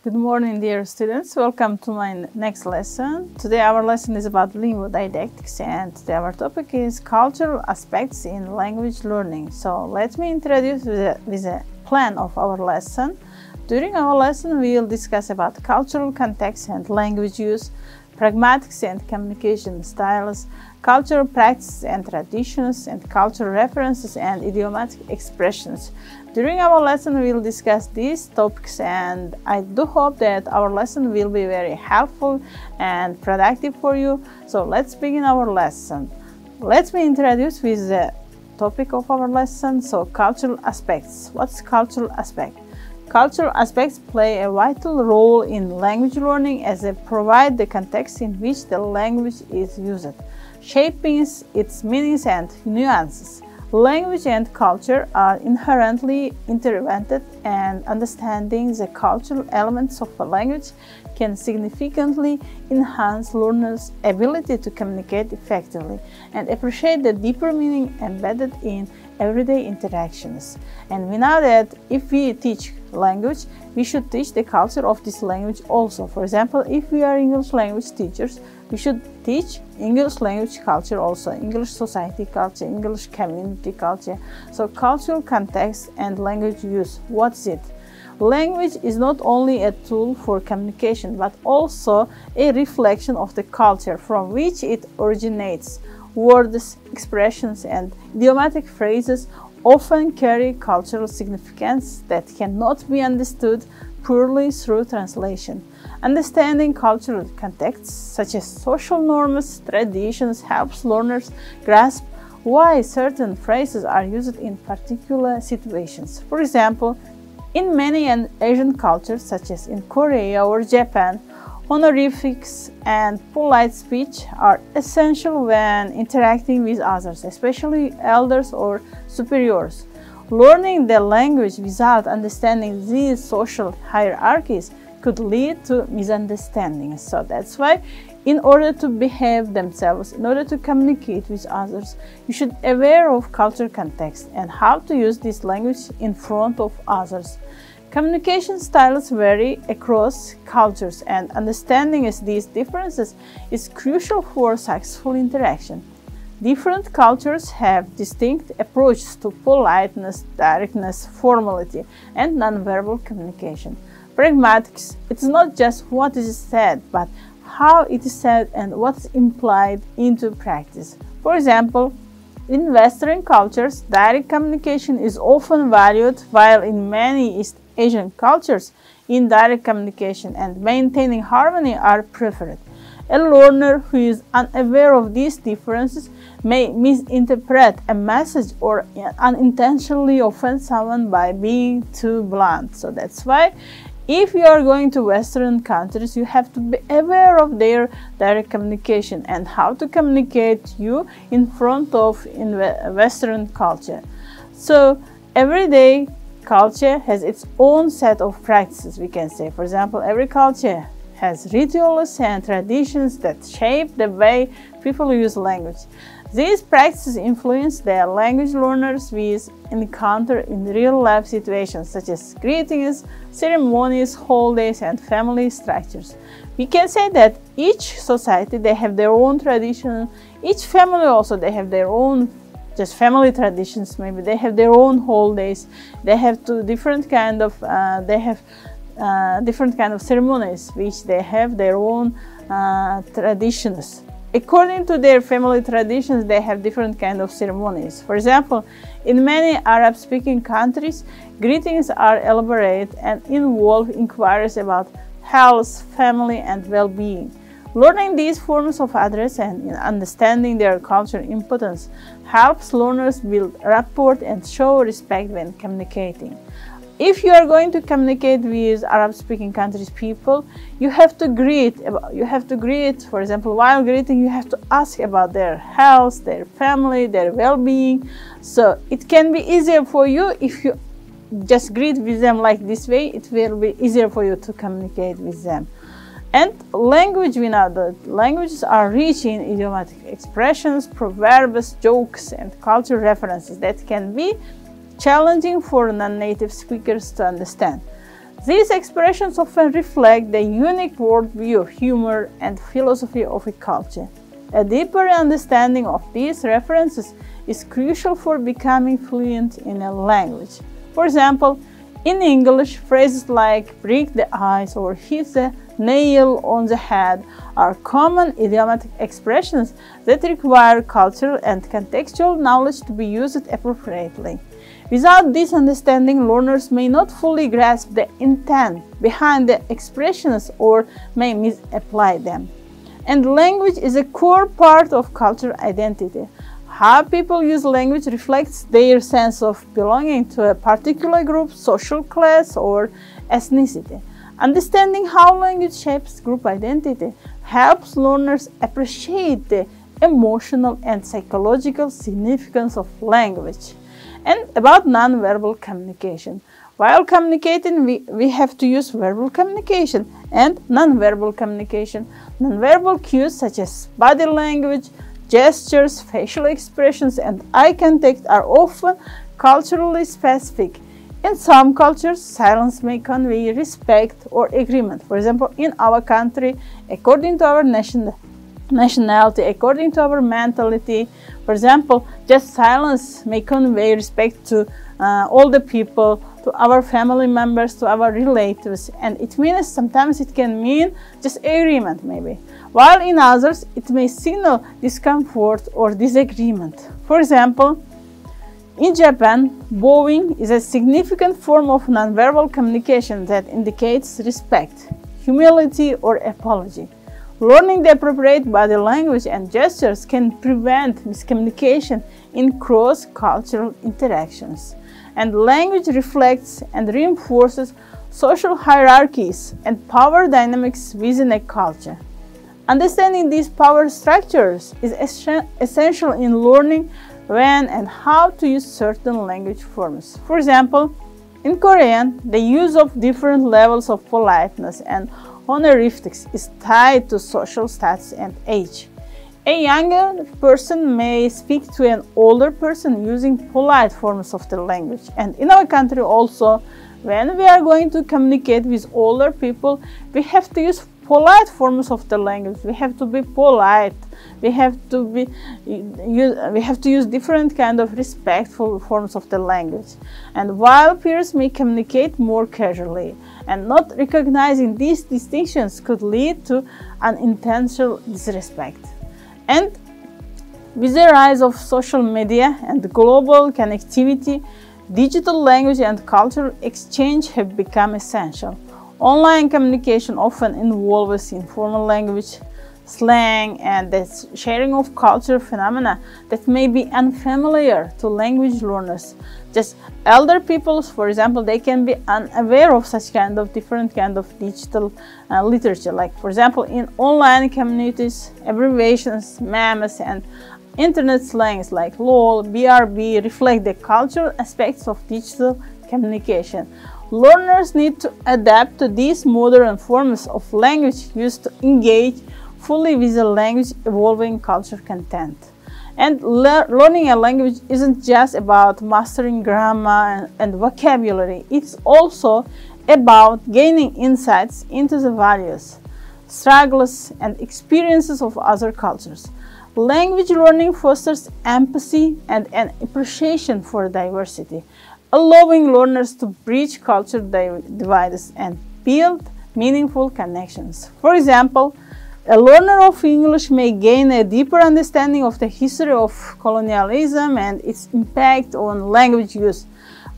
Good morning, dear students. Welcome to my next lesson. Today our lesson is about linguodidactics, and today our topic is cultural aspects in language learning. So let me introduce with a plan of our lesson. During our lesson, we will discuss about cultural context and language use, pragmatics and communication styles, cultural practices and traditions, and cultural references and idiomatic expressions. During our lesson, we will discuss these topics, and I do hope that our lesson will be very helpful and productive for you. So let's begin our lesson. Let me introduce with the topic of our lesson. So cultural aspects. What's cultural aspect? Cultural aspects play a vital role in language learning as they provide the context in which the language is used, shaping its meanings and nuances. Language and culture are inherently intertwined, and understanding the cultural elements of a language can significantly enhance learners' ability to communicate effectively and appreciate the deeper meaning embedded in everyday interactions. And we know that if we teach language, we should teach the culture of this language also. For example, if we are English language teachers, we should teach English language culture also, English society culture, English community culture. So cultural context and language use. What's it? Language is not only a tool for communication, but also a reflection of the culture from which it originates. Words, expressions, and idiomatic phrases often carry cultural significance that cannot be understood purely through translation. Understanding cultural contexts, such as social norms, traditions, helps learners grasp why certain phrases are used in particular situations. For example, in many Asian cultures, such as in Korea or Japan, honorifics and polite speech are essential when interacting with others, especially elders or superiors. Learning the language without understanding these social hierarchies could lead to misunderstandings. So that's why, in order to behave themselves, in order to communicate with others, you should be aware of cultural context and how to use this language in front of others. Communication styles vary across cultures, and understanding these differences is crucial for successful interaction. Different cultures have distinct approaches to politeness, directness, formality, and nonverbal communication. Pragmatics, it's not just what is said, but how it is said and what's implied into practice. For example, in Western cultures, direct communication is often valued, while in many East Asian cultures, indirect communication and maintaining harmony are preferred. A learner who is unaware of these differences may misinterpret a message or unintentionally offend someone by being too blunt. So that's why, if you are going to Western countries, you have to be aware of their direct communication and how to communicate you in front of Western culture. So everyday culture has its own set of practices, we can say. For example, every culture has rituals and traditions that shape the way people use language. These practices influence the language learners with encounter in real-life situations such as greetings, ceremonies, holidays, and family structures. We can say that each society, they have their own tradition. Each family also, they have their own just family traditions. Maybe they have their own holidays. They have different kind of ceremonies, which they have their own traditions. According to their family traditions, they have different kind of ceremonies. For example, in many Arab-speaking countries, greetings are elaborate and involve inquiries about health, family, and well-being. Learning these forms of address and understanding their cultural importance helps learners build rapport and show respect when communicating. If you are going to communicate with Arab-speaking countries people, you have to greet. For example, while greeting, you have to ask about their health, their family, their well-being. So it can be easier for you if you just greet with them like this way. It will be easier for you to communicate with them. And language, we know that languages are rich in idiomatic expressions, proverbs, jokes, and cultural references that can be challenging for non-native speakers to understand. These expressions often reflect the unique worldview, humor, and philosophy of a culture. A deeper understanding of these references is crucial for becoming fluent in a language. For example, in English, phrases like break the ice or hit the nail on the head are common idiomatic expressions that require cultural and contextual knowledge to be used appropriately. Without this understanding, learners may not fully grasp the intent behind the expressions or may misapply them. And language is a core part of cultural identity. How people use language reflects their sense of belonging to a particular group, social class, or ethnicity. Understanding how language shapes group identity helps learners appreciate the emotional and psychological significance of language. And about nonverbal communication. While communicating, we have to use verbal communication and nonverbal communication. Nonverbal cues such as body language, gestures, facial expressions, and eye contact are often culturally specific. In some cultures, silence may convey respect or agreement. For example, in our country, according to our nationality, according to our mentality, for example, just silence may convey respect to all the people, to our family members, to our relatives, and it means sometimes it can mean just agreement maybe, while in others it may signal discomfort or disagreement. For example, in Japan, bowing is a significant form of nonverbal communication that indicates respect, humility, or apology. Learning the appropriate body language and gestures can prevent miscommunication in cross-cultural interactions. And language reflects and reinforces social hierarchies and power dynamics within a culture. Understanding these power structures is essential in learning when and how to use certain language forms. For example, in Korean, the use of different levels of politeness and honorifics is tied to social status and age. A younger person may speak to an older person using polite forms of the language. And in our country also, when we are going to communicate with older people, we have to use polite forms of the language. We have to be polite. We have to use different kind of respectful forms of the language. And while peers may communicate more casually, and not recognizing these distinctions could lead to unintentional disrespect. And with the rise of social media and global connectivity, digital language and cultural exchange have become essential. Online communication often involves informal language, slang, and the sharing of cultural phenomena that may be unfamiliar to language learners. Just elder people, for example, they can be unaware of such kind of different kind of digital literature. Like, for example, in online communities, abbreviations, memes, and internet slangs like LOL, BRB reflect the cultural aspects of digital communication. Learners need to adapt to these modern forms of language used to engage fully with the language evolving culture content. And learning a language isn't just about mastering grammar and vocabulary. It's also about gaining insights into the values, struggles, and experiences of other cultures. Language learning fosters empathy and an appreciation for diversity, allowing learners to bridge cultural divides and build meaningful connections. For example, a learner of English may gain a deeper understanding of the history of colonialism and its impact on language use,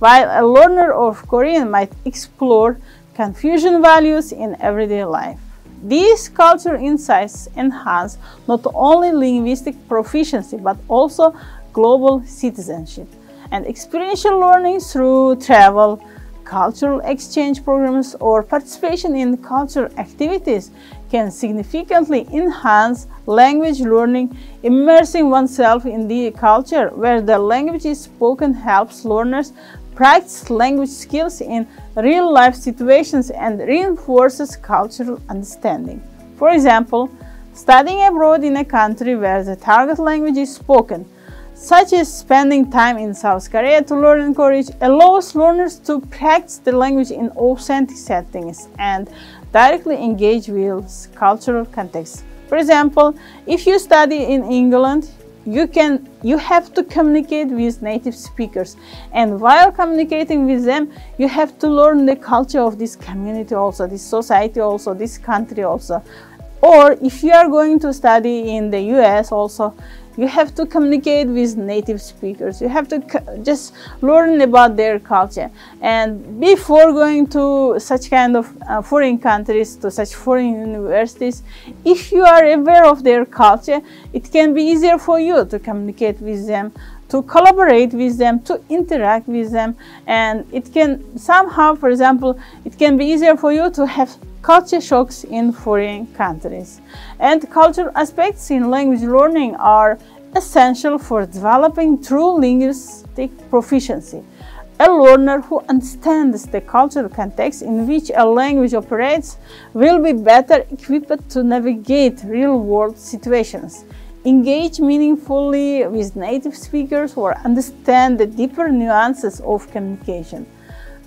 while a learner of Korean might explore Confucian values in everyday life. These cultural insights enhance not only linguistic proficiency but also global citizenship. And experiential learning through travel, cultural exchange programs, or participation in cultural activities can significantly enhance language learning. Immersing oneself in the culture where the language is spoken helps learners practice language skills in real-life situations and reinforces cultural understanding. For example, studying abroad in a country where the target language is spoken such as spending time in South Korea to learn and encourage, allows learners to practice the language in authentic settings and directly engage with cultural context. For example, if you study in England, you have to communicate with native speakers, and while communicating with them, you have to learn the culture of this community also, this society also, this country also. Or if you are going to study in the US also, you have to communicate with native speakers. You have to just learn about their culture. And before going to such kind of foreign countries, to such foreign universities, if you are aware of their culture, it can be easier for you to communicate with them, to collaborate with them, to interact with them. And it can somehow, for example, it can be easier for you to have culture shocks in foreign countries. And cultural aspects in language learning are essential for developing true linguistic proficiency. A learner who understands the cultural context in which a language operates will be better equipped to navigate real-world situations, engage meaningfully with native speakers, or understand the deeper nuances of communication.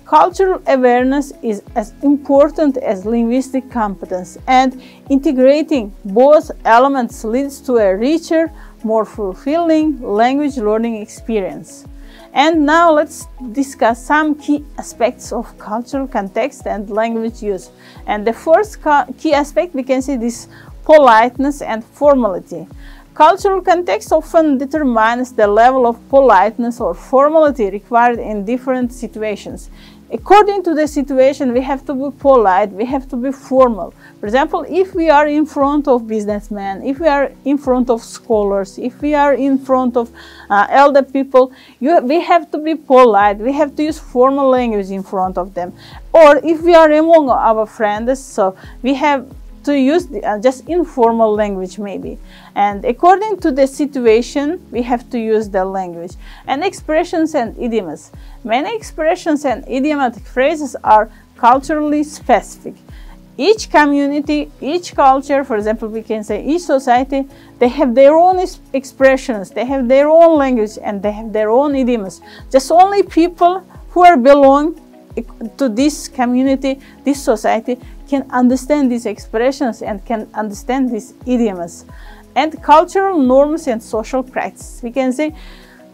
Cultural awareness is as important as linguistic competence, and integrating both elements leads to a richer, more fulfilling language learning experience. And now let's discuss some key aspects of cultural context and language use. And the first key aspect, we can see this politeness and formality. Cultural context often determines the level of politeness or formality required in different situations. According to the situation, we have to be polite, we have to be formal. For example, if we are in front of businessmen, if we are in front of scholars, if we are in front of elder people, we have to be polite, we have to use formal language in front of them. Or if we are among our friends, so we have to use just informal language maybe. And according to the situation, we have to use the language. And expressions and idioms. Many expressions and idiomatic phrases are culturally specific. Each community, each culture, for example, we can say each society, they have their own expressions, they have their own language, and they have their own idioms. Just only people who are belong to this community, this society, can understand these expressions and can understand these idioms. And cultural norms and social practices. We can say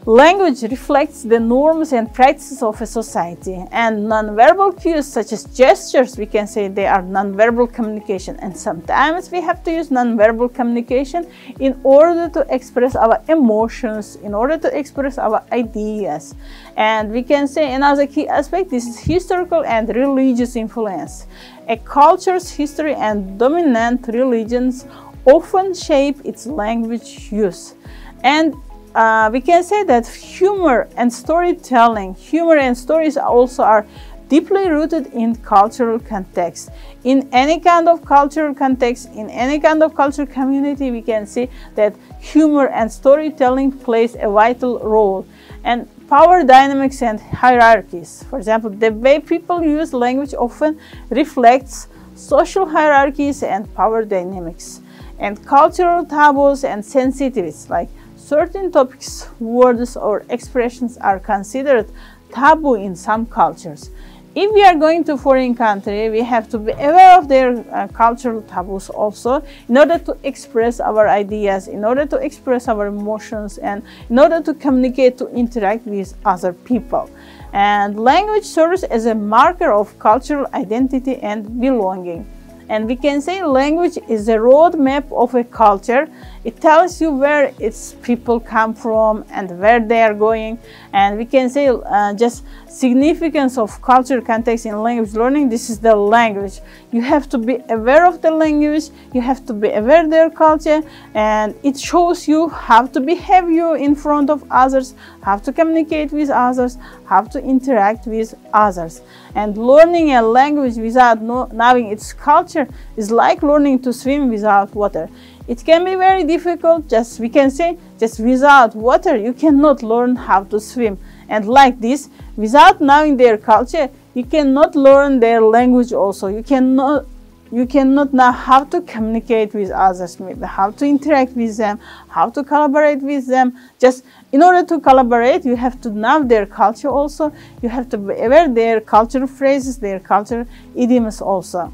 language reflects the norms and practices of a society, and nonverbal cues such as gestures, we can say they are nonverbal communication, and sometimes we have to use nonverbal communication in order to express our emotions, in order to express our ideas. And we can say another key aspect, this is historical and religious influence. A culture's history and dominant religions often shape its language use. And we can say that humor and storytelling, humor and stories also are deeply rooted in cultural context. In any kind of cultural context, in any kind of cultural community, we can see that humor and storytelling plays a vital role. And power dynamics and hierarchies. For example, the way people use language often reflects social hierarchies and power dynamics. And cultural taboos and sensitivities, like certain topics, words, or expressions are considered taboo in some cultures. If we are going to foreign country, we have to be aware of their cultural taboos also, in order to express our ideas, in order to express our emotions, and in order to communicate, to interact with other people. And language serves as a marker of cultural identity and belonging. And we can say language is a roadmap of a culture. It tells you where its people come from and where they are going. And we can say just significance of cultural context in language learning. This is the language. You have to be aware of the language. You have to be aware of their culture. And it shows you how to behave you in front of others, how to communicate with others, how to interact with others. And learning a language without knowing its culture is like learning to swim without water. It can be very difficult. We can say just without water you cannot learn how to swim. And like this, without knowing their culture, you cannot learn their language also. You you cannot know how to communicate with others, maybe how to interact with them, how to collaborate with them. Just in order to collaborate, you have to know their culture also. You have to be aware their cultural phrases, their cultural idioms also.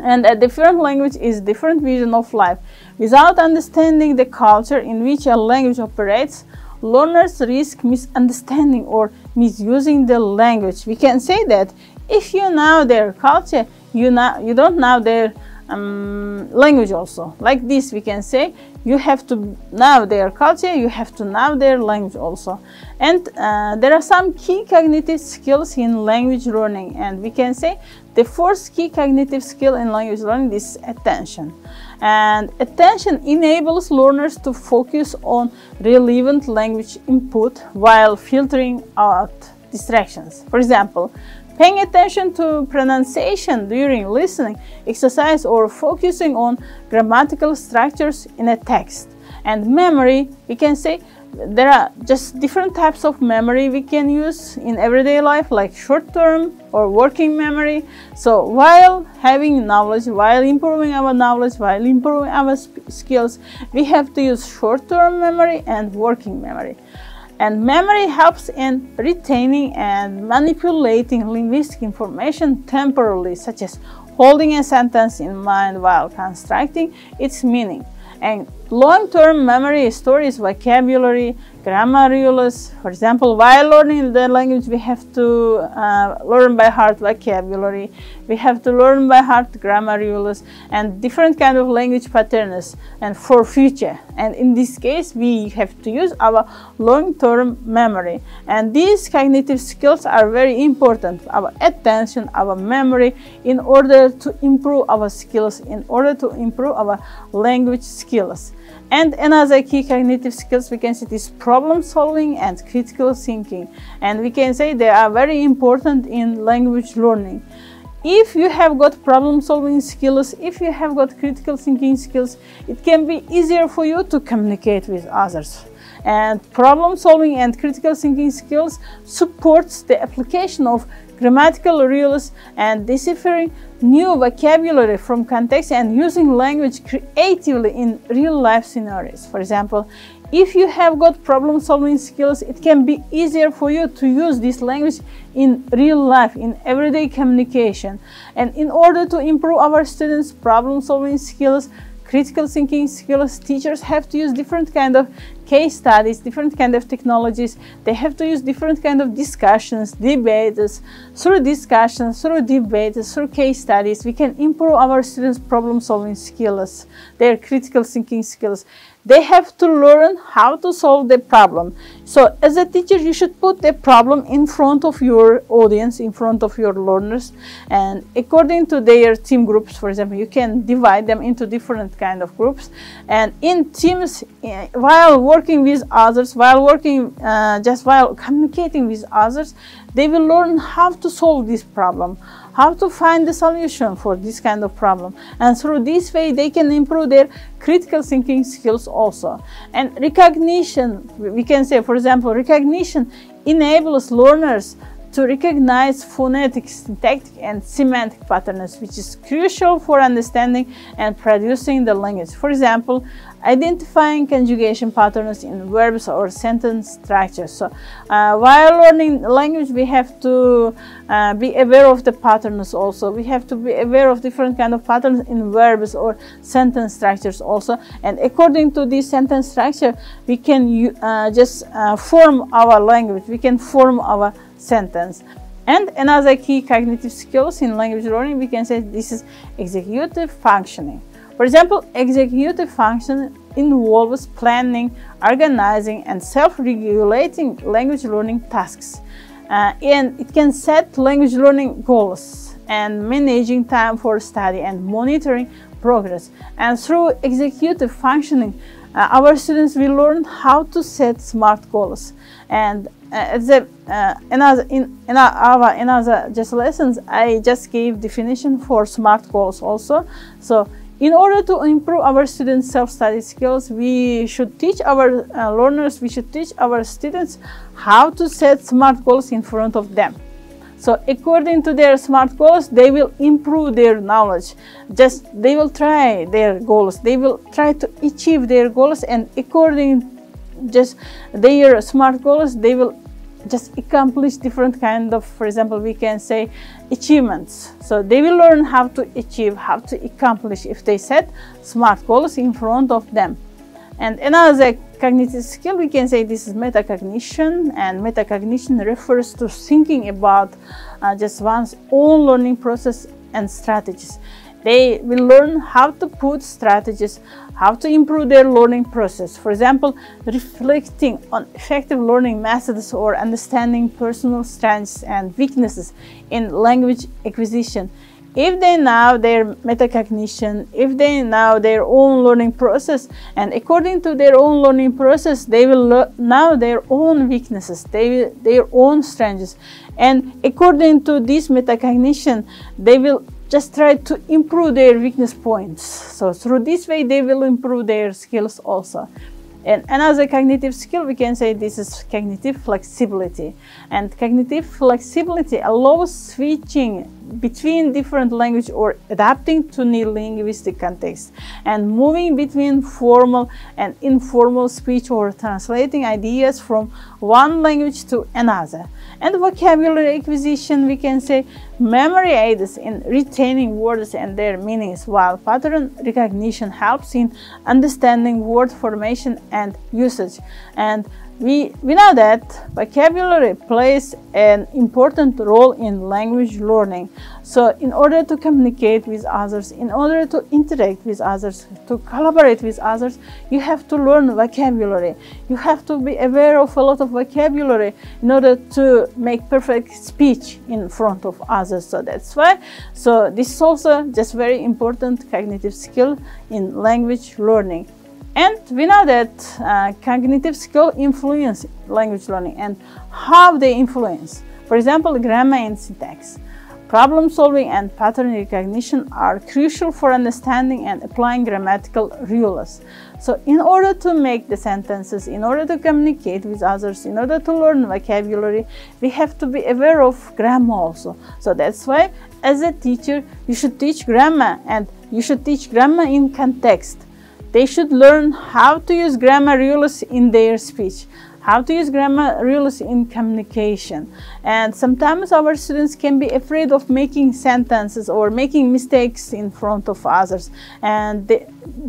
And a different language is different vision of life. Without understanding the culture in which a language operates, learners risk misunderstanding or misusing the language. We can say that if you know their culture, you don't know their language also. Like this, we can say you have to know their culture, you have to know their language also. And there are some key cognitive skills in language learning, and we can say the first key cognitive skill in language learning is attention. And attention enables learners to focus on relevant language input while filtering out distractions. For example, paying attention to pronunciation during listening exercise or focusing on grammatical structures in a text. And memory, we can say there are just different types of memory we can use in everyday life, like short-term or working memory. So while having knowledge, while improving our knowledge, while improving our skills, we have to use short-term memory and working memory. And memory helps in retaining and manipulating linguistic information temporarily, such as holding a sentence in mind while constructing its meaning. And long-term memory stores vocabulary, grammar rules. For example, while learning the language, we have to learn by heart vocabulary. We have to learn by heart grammar rules and different kind of language patterns and for future. And in this case, we have to use our long-term memory. And these cognitive skills are very important, our attention, our memory, in order to improve our skills, in order to improve our language skills. And another key cognitive skills we can say is problem solving and critical thinking. And we can say they are very important in language learning. If you have got problem solving skills, if you have got critical thinking skills, it can be easier for you to communicate with others. And problem solving and critical thinking skills supports the application of grammatical rules and deciphering new vocabulary from context and using language creatively in real life scenarios. For example, if you have got problem solving skills, it can be easier for you to use this language in real life, in everyday communication. And in order to improve our students' problem solving skills, critical thinking skills, teachers have to use different kind of case studies, different kind of technologies. They have to use different kind of discussions, debates. Through discussions, through debates, through case studies, we can improve our students' problem solving skills, their critical thinking skills. They have to learn how to solve the problem. So as a teacher, you should put the problem in front of your audience, in front of your learners, and according to their team groups, for example, you can divide them into different kind of groups. And in teams, while working with others, while communicating with others, they will learn how to solve this problem, how to find the solution for this kind of problem. And through this way, they can improve their critical thinking skills also. And recognition, we can say, for example, recognition enables learners to recognize phonetic, syntactic, and semantic patterns, which is crucial for understanding and producing the language. For example, identifying conjugation patterns in verbs or sentence structures. So while learning language, we have to be aware of the patterns also. We have to be aware of different kind of patterns in verbs or sentence structures also. And according to this sentence structure, we can form our language. We can form our sentence. And another key cognitive skills in language learning, we can say this is executive functioning. For example, executive function involves planning, organizing, and self-regulating language learning tasks. And it can set language learning goals and managing time for study and monitoring progress. And through executive functioning, our students will learn how to set SMART goals. And in other lessons, I just gave definition for SMART goals also. So in order to improve our students' self-study skills, we should teach our learners, we should teach our students how to set SMART goals in front of them. So according to their SMART goals, they will improve their knowledge. They will try their goals. They will try to achieve their goals, and according their SMART goals, they will just accomplish different kind of, for example, we can say achievements. So they will learn how to achieve, how to accomplish if they set SMART goals in front of them. And another cognitive skill, we can say this is metacognition, and metacognition refers to thinking about just one's own learning process and strategies. They will learn how to put strategies, how to improve their learning process. For example, reflecting on effective learning methods or understanding personal strengths and weaknesses in language acquisition. If they know their metacognition, if they know their own learning process, and according to their own learning process, they will know their own weaknesses, their own strengths. And according to this metacognition, they will just try to improve their weakness points. So through this way, they will improve their skills also. And another cognitive skill, we can say this is cognitive flexibility. And cognitive flexibility allows switching between different language or adapting to new linguistic context, and moving between formal and informal speech, or translating ideas from one language to another. And vocabulary acquisition, we can say memory aids in retaining words and their meanings, while pattern recognition helps in understanding word formation and usage. And we know that vocabulary plays an important role in language learning. So in order to communicate with others, in order to interact with others, to collaborate with others, you have to learn vocabulary. You have to be aware of a lot of vocabulary in order to make perfect speech in front of others. So that's why. So this is also just very important cognitive skill in language learning. And we know that cognitive skill influence language learning, and how they influence. For example, grammar and syntax. Problem solving and pattern recognition are crucial for understanding and applying grammatical rules. So in order to make the sentences, in order to communicate with others, in order to learn vocabulary, we have to be aware of grammar also. So that's why as a teacher, you should teach grammar, and you should teach grammar in context. They should learn how to use grammar rules in their speech, how to use grammar rules in communication. And sometimes our students can be afraid of making sentences or making mistakes in front of others, and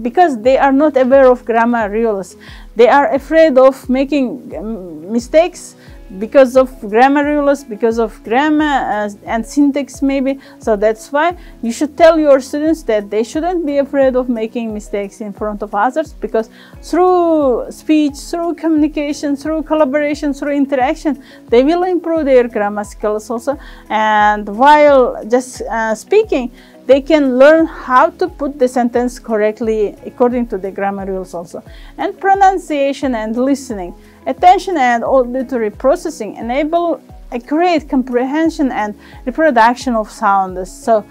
because they are not aware of grammar rules, they are afraid of making mistakes because of grammar rules, because of grammar and syntax maybe. So that's why you should tell your students that they shouldn't be afraid of making mistakes in front of others, because through speech, through communication, through collaboration, through interaction, they will improve their grammar skills also. And while just speaking, they can learn how to put the sentence correctly according to the grammar rules also. And pronunciation and listening. Attention and auditory processing enable accurate comprehension and reproduction of sounds. So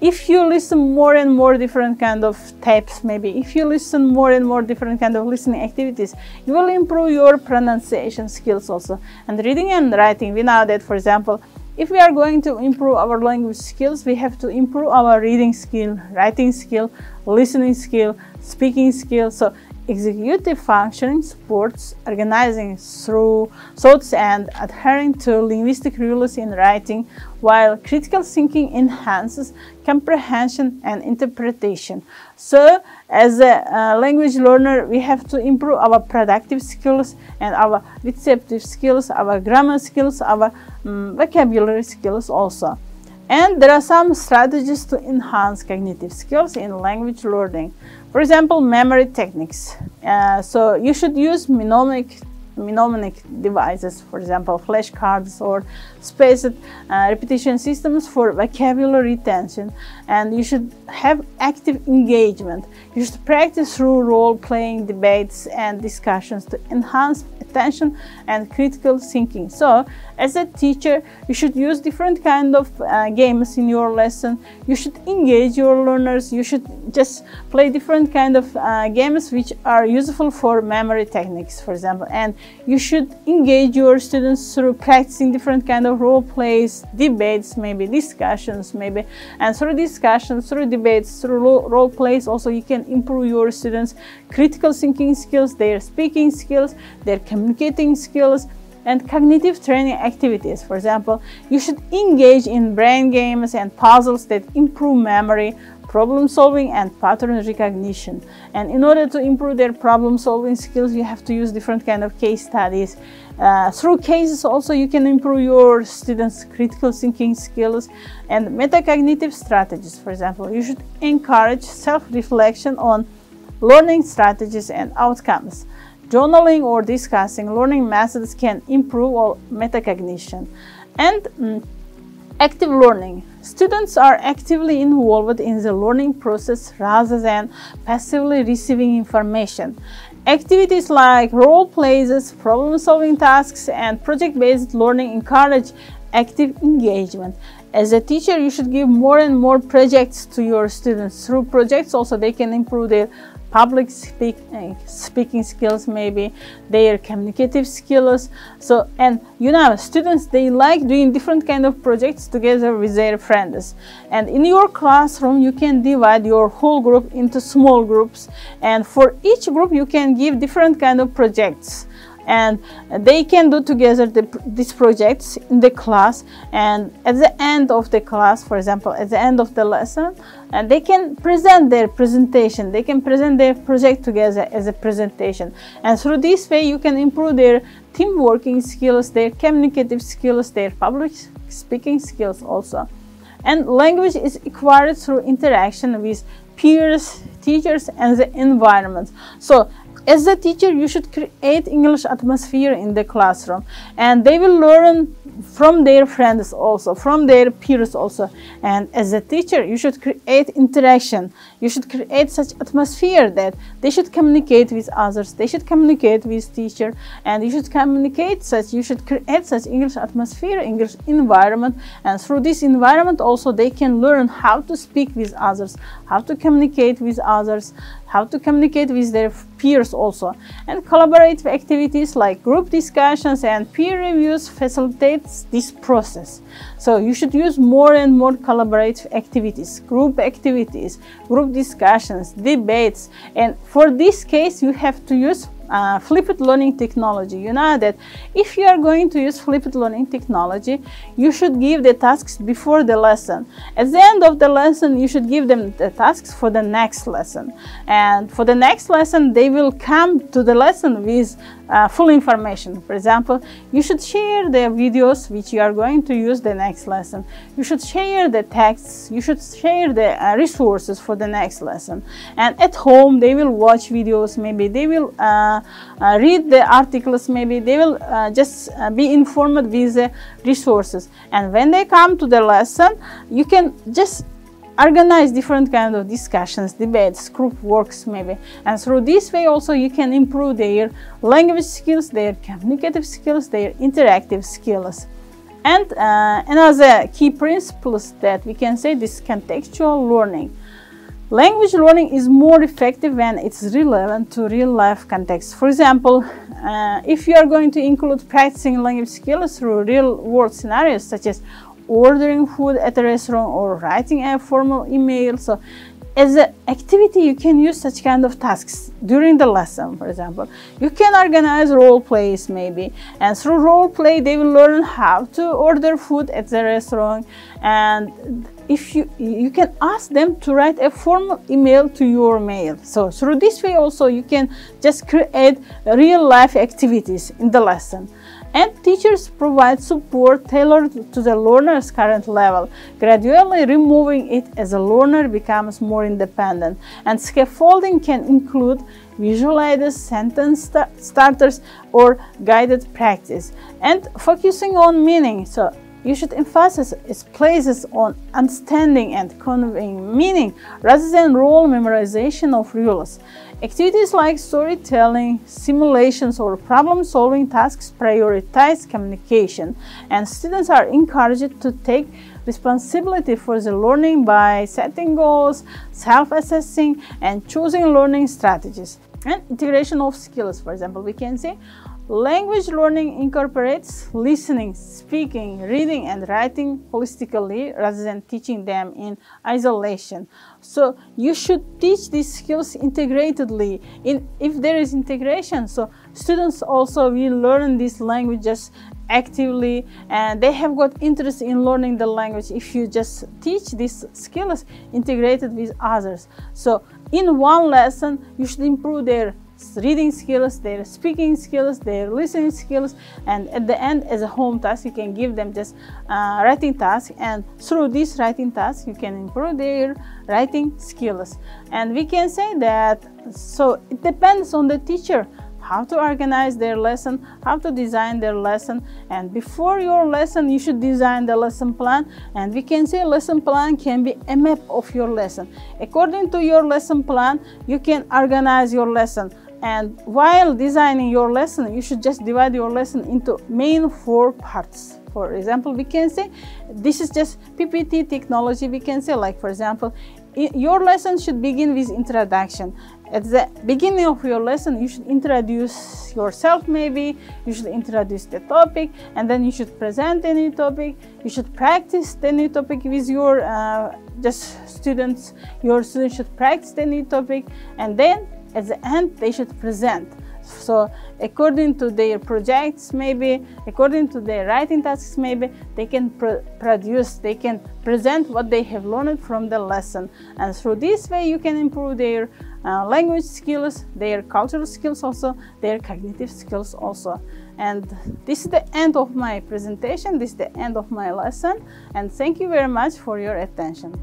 if you listen more and more different kind of tapes, maybe if you listen more and more different kind of listening activities, you will improve your pronunciation skills also. And reading and writing, we know that, for example, if we are going to improve our language skills, we have to improve our reading skill, writing skill, listening skill, speaking skill. So executive functioning supports organizing through thoughts and adhering to linguistic rules in writing, while critical thinking enhances comprehension and interpretation. So as a language learner, we have to improve our productive skills and our receptive skills, our grammar skills, our vocabulary skills also. And there are some strategies to enhance cognitive skills in language learning. For example, memory techniques. So you should use mnemonic devices, for example, flashcards or spaced repetition systems for vocabulary retention. And you should have active engagement. You should practice through role-playing, debates and discussions to enhance attention and critical thinking. So as a teacher, you should use different kind of games in your lesson. You should engage your learners. You should just play different kind of games which are useful for memory techniques, for example. And you should engage your students through practicing different kind of role plays, debates, maybe discussions, maybe, and through discussions, through debates, through role plays also you can improve your students' critical thinking skills, their speaking skills, their communicating skills, and cognitive training activities. For example, you should engage in brain games and puzzles that improve memory, problem solving, and pattern recognition. And in order to improve their problem solving skills, you have to use different kind of case studies. Through cases also you can improve your students' critical thinking skills and metacognitive strategies. For example, you should encourage self-reflection on learning strategies and outcomes. Journaling or discussing learning methods can improve all metacognition. And active learning. Students are actively involved in the learning process rather than passively receiving information. Activities like role plays, problem-solving tasks, and project-based learning encourage active engagement. As a teacher, you should give more and more projects to your students. Through projects also they can improve their public speaking skills, maybe their communicative skills. So, and you know, students, they like doing different kind of projects together with their friends. And in your classroom you can divide your whole group into small groups, and for each group you can give different kind of projects, and they can do together these projects in the class. And at the end of the class, for example, at the end of the lesson, and they can present their presentation, they can present their project together as a presentation. And through this way you can improve their team working skills, their communicative skills, their public speaking skills also. And language is acquired through interaction with peers, teachers, and the environment. So as a teacher, you should create English atmosphere in the classroom, and they will learn from their friends also, from their peers also. And as a teacher, you should create interaction. You should create such atmosphere that they should communicate with others, they should communicate with teacher, and you should create such English atmosphere, English environment. And through this environment also they can learn how to speak with others, how to communicate with others, how to communicate with their peers also. And collaborative activities like group discussions and peer reviews facilitates this process. So you should use more and more collaborative activities, group discussions, debates. And for this case you have to use flipped learning technology. You know that if you are going to use flipped learning technology, you should give the tasks before the lesson. At the end of the lesson, you should give them the tasks for the next lesson. And for the next lesson, they will come to the lesson with full information. For example, you should share the videos which you are going to use the next lesson. You should share the texts. You should share the resources for the next lesson. And at home, they will watch videos. Maybe they will read the articles. Maybe they will just be informed with the resources. And when they come to the lesson, you can just organize different kind of discussions, debates, group works maybe. And through this way also you can improve their language skills, their communicative skills, their interactive skills. And another key principles that we can say is contextual learning. Language learning is more effective when it's relevant to real-life context. For example, if you are going to include practicing language skills through real-world scenarios such as ordering food at a restaurant or writing a formal email, so as an activity you can use such kind of tasks during the lesson. For example, you can organize role plays maybe, and through role play they will learn how to order food at the restaurant. And if you can ask them to write a formal email to your mail. So through this way also you can just create real life activities in the lesson. And teachers provide support tailored to the learner's current level, gradually removing it as a learner becomes more independent. And scaffolding can include visualizers, sentence starters, or guided practice. And focusing on meaning. So you should emphasize its places on understanding and conveying meaning rather than role memorization of rules. Activities like storytelling, simulations, or problem-solving tasks prioritize communication, and students are encouraged to take responsibility for the learning by setting goals, self-assessing, and choosing learning strategies. And integration of skills, for example, we can say Language learning incorporates listening, speaking, reading, and writing holistically rather than teaching them in isolation. So you should teach these skills integratedly. If there is integration, so students also will learn these languages actively, and they have got interest in learning the language if you just teach these skills integrated with others. So in one lesson, you should improve their reading skills, their speaking skills, their listening skills, and at the end, as a home task, you can give them just writing task, and through this writing task, you can improve their writing skills. And we can say that, so it depends on the teacher how to organize their lesson, how to design their lesson. And before your lesson, you should design the lesson plan. And we can say lesson plan can be a map of your lesson. According to your lesson plan, you can organize your lesson. And while designing your lesson, you should just divide your lesson into main 4 parts. For example, we can say this is just PPT technology. We can say, like, for example, your lesson should begin with introduction. At the beginning of your lesson, you should introduce yourself, maybe you should introduce the topic, and then you should present the new topic. You should practice the new topic with your students. Your students should practice the new topic, and then at the end they should present. So according to their projects, maybe according to their writing tasks, maybe they can they can present what they have learned from the lesson. And through this way, you can improve their language skills, their cultural skills also, their cognitive skills also. And this is the end of my presentation. This is the end of my lesson. And thank you very much for your attention.